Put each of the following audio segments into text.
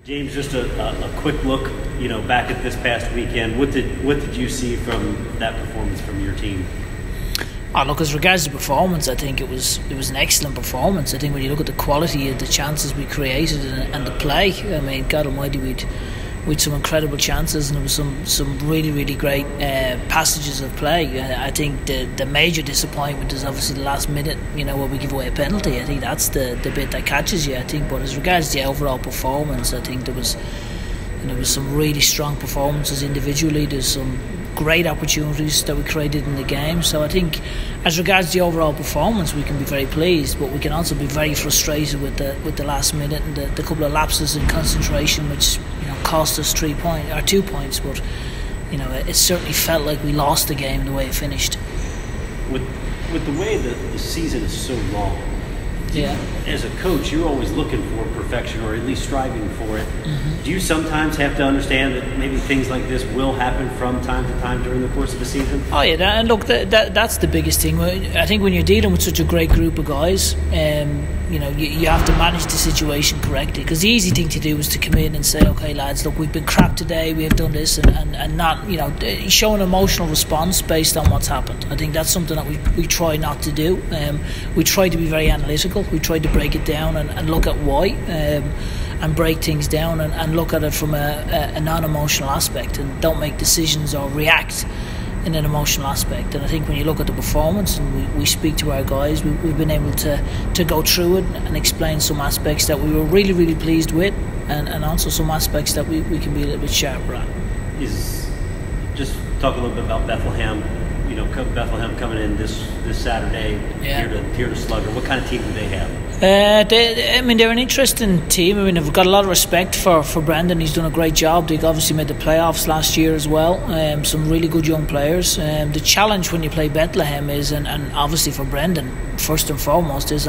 James, just a quick look, back at this past weekend. What did you see from that performance from your team? Oh, look, as regards to performance, I think it was an excellent performance. I think when you look at the quality of the chances we created and the play, I mean, God Almighty, we'd some incredible chances, and there was some really, really great passages of play. I think the major disappointment is obviously the last minute, where we give away a penalty. I think that's the bit that catches you, I think. But as regards to the overall performance, I think there was some really strong performances individually. There's some great opportunities that we created in the game. So I think as regards to the overall performance, we can be very pleased, but we can also be very frustrated with the last minute and the couple of lapses in concentration, which cost us 2 points. But it certainly felt like we lost the game the way it finished. With the way that the season is so long, yeah, as a coach, you're always looking for perfection, or at least striving for it. Mm-hmm. Do you sometimes have to understand that maybe things like this will happen from time to time during the course of the season? Oh yeah, and look, that's the biggest thing. I think when you're dealing with such a great group of guys, you have to manage the situation correctly. Because the easy thing to do is to come in and say, okay lads, look, we've been crap today, we have done this, and not show an emotional response based on what's happened. I think that's something that we try not to do. We try to be very analytical. We try to break it down and look at why, and break things down and look at it from a non-emotional aspect, and don't make decisions or react in an emotional aspect. And I think when you look at the performance and we speak to our guys, we've been able to go through it and explain some aspects that we were really, really pleased with, and also some aspects that we can be a little bit sharper at. Just talk a little bit about Bethlehem. Bethlehem coming in this Saturday, here to Slugger. What kind of team do they have? They're an interesting team. I mean, I've got a lot of respect for Brendan. He's done a great job. They obviously made the playoffs last year as well. Some really good young players. The challenge when you play Bethlehem is, and obviously for Brendan, first and foremost, is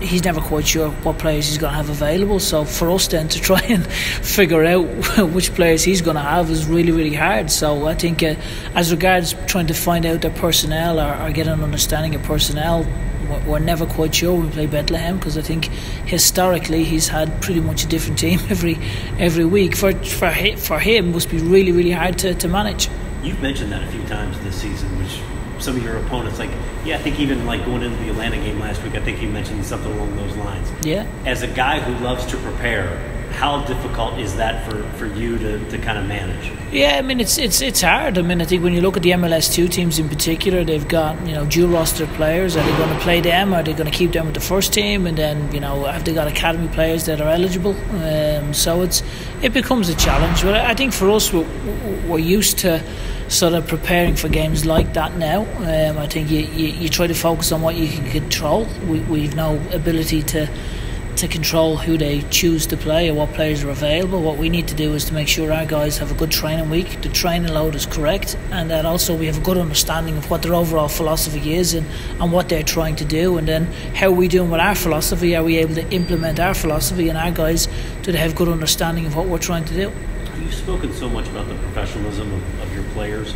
he's never quite sure what players he's going to have available. So for us then to try and figure out which players he's going to have is really, really hard. So I think as regards trying to find out their personnel or get an understanding of personnel, we're never quite sure when we play Bethlehem, because I think historically he's had pretty much a different team every week. For him, it must be really, really hard to manage. You've mentioned that a few times this season, which some of your opponents, I think even going into the Atlanta game last week, I think you mentioned something along those lines. Yeah. As a guy who loves to prepare, how difficult is that for you to kind of manage? Yeah, I mean, it's hard. I mean, I think when you look at the MLS2 teams in particular, they've got dual roster players. Are they going to play them? Are they going to keep them with the first team? And then have they got academy players that are eligible? So it becomes a challenge. But I think for us, we're used to sort of preparing for games like that now. I think you try to focus on what you can control. We've no ability to control who they choose to play or what players are available. What we need to do is to make sure our guys have a good training week, the training load is correct, and that also we have a good understanding of what their overall philosophy is and what they're trying to do, and then how are we doing with our philosophy. Are we able to implement our philosophy, and our guys, do they have good understanding of what we're trying to do? You've spoken so much about the professionalism of your players,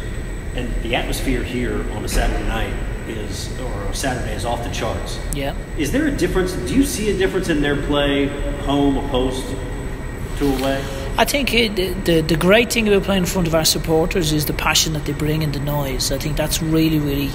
and the atmosphere here on a Saturday night is off the charts. Yeah. Is there a difference? Do you see a difference in their play, home opposed to away? I think the great thing about playing in front of our supporters is the passion that they bring and the noise. I think that's really, really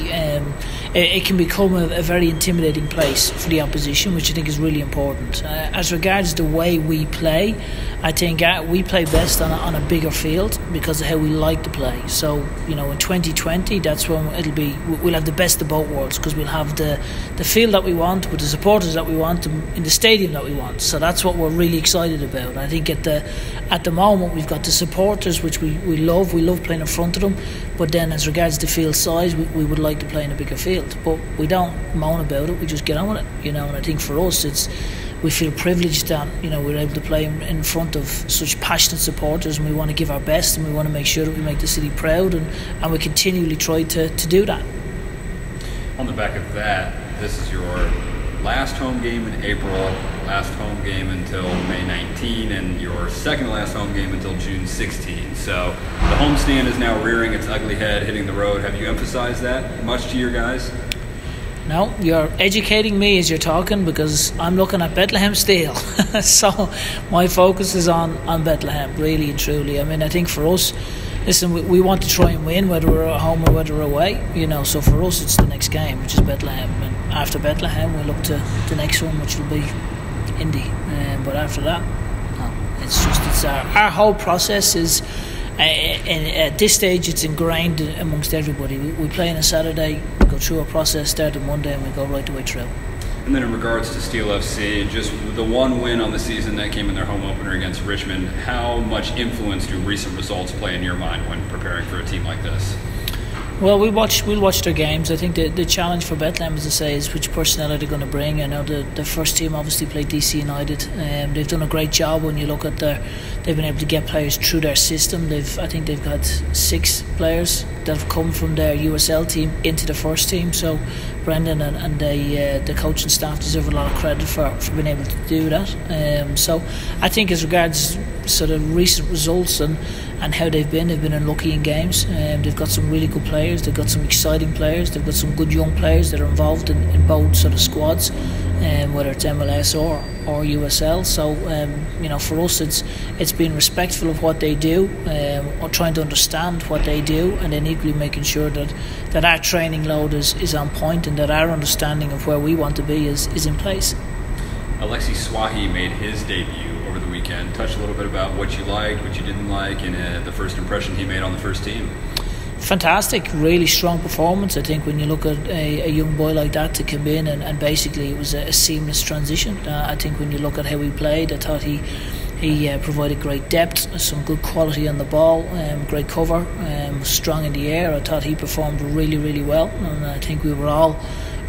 it can become a very intimidating place for the opposition, which I think is really important. As regards the way we play, I think we play best on a bigger field because of how we like to play. So in 2020, that's when we'll have the best of both worlds, because we'll have the field that we want with the supporters that we want in the stadium that we want. So that's what we're really excited about. I think at the moment we've got the supporters, which we love playing in front of them, but then as regards to field size, we would like to play in a bigger field, but we don't moan about it, we just get on with it, and I think for us we feel privileged that we're able to play in front of such passionate supporters, and we want to give our best, and we want to make sure that we make the city proud, and we continually try to do that. On the back of that, this is your last home game in April, last home game until May 19, and your second last home game until June 16. So the homestand is now rearing its ugly head, hitting the road. Have you emphasized that much to your guys? No, you're educating me as you're talking, because I'm looking at Bethlehem Steel. So my focus is on Bethlehem, really and truly. I mean, I think for us, listen, we want to try and win, whether we're at home or whether we're away. So for us, it's the next game, which is Bethlehem. And after Bethlehem, we look to the next one, which will be Indy. But after that, no, it's our whole process is. At this stage, it's ingrained amongst everybody. We play on a Saturday, we go through a process, start on Monday, and we go right the way through. And then in regards to Steel FC, just the one win on the season that came in their home opener against Richmond, how much influence do recent results play in your mind when preparing for a team like this? Well, we'll watch their games. I think the challenge for Bethlehem, as I say, is which personnel are they going to bring. I know the first team obviously played DC United. They've done a great job when you look at they've been able to get players through their system. I think they've got 6 players that have come from their USL team into the first team. So Brendan and the coaching staff deserve a lot of credit for being able to do that. So I think as regards sort of recent results and how they've been unlucky in games. They've got some really good players, they've got some exciting players, they've got some good young players that are involved in both sort of squads, whether it's MLS or USL. So for us, it's being respectful of what they do, or trying to understand what they do, and then equally making sure that our training load is on point, and that our understanding of where we want to be is in place. Alexi Swahi made his debut over the weekend. Touch a little bit about what you liked, what you didn't like, and the first impression he made on the first team. Fantastic, really strong performance. I think when you look at a young boy like that to come in and basically it was a seamless transition. I think when you look at how he played, I thought he provided great depth, some good quality on the ball, great cover, strong in the air. I thought he performed really, really well, and I think we were all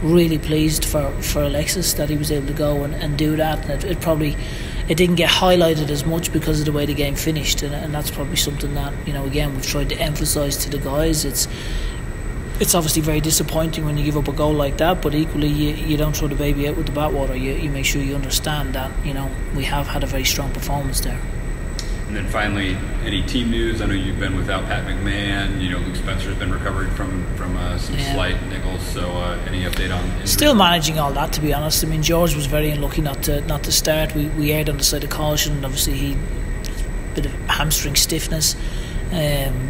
really pleased for Alexis that he was able to go and do that. And it didn't get highlighted as much because of the way the game finished, and that's probably something that again we've tried to emphasise to the guys. It's obviously very disappointing when you give up a goal like that, but equally you don't throw the baby out with the bathwater. You make sure you understand that we have had a very strong performance there. And then finally, any team news? I know you've been without Pat McMahon. Luke Spencer's been recovering from some slight niggles. So any update on injury? Still managing all that, to be honest. I mean, George was very unlucky not to start. We erred on the side of caution, and obviously he a bit of hamstring stiffness.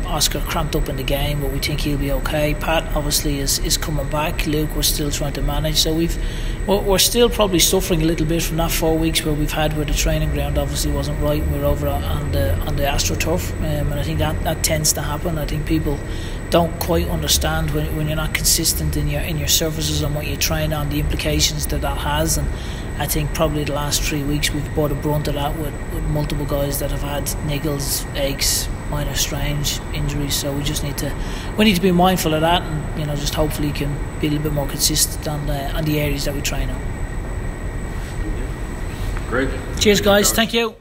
Oscar cramped up in the game, but we think he'll be okay. Pat obviously is coming back. Luke, we're still trying to manage, so we're still probably suffering a little bit from that 4 weeks where we've had where the training ground obviously wasn't right. We're over on the AstroTurf, and I think that tends to happen. I think people don't quite understand when you're not consistent in your surfaces and what you train on, the implications that has. And I think probably the last 3 weeks we've brought a brunt of that with multiple guys that have had niggles, aches, minor strange injuries. So we just need to be mindful of that, and just hopefully can be a little bit more consistent on the areas that we train on. Great. Cheers, guys. Thank you.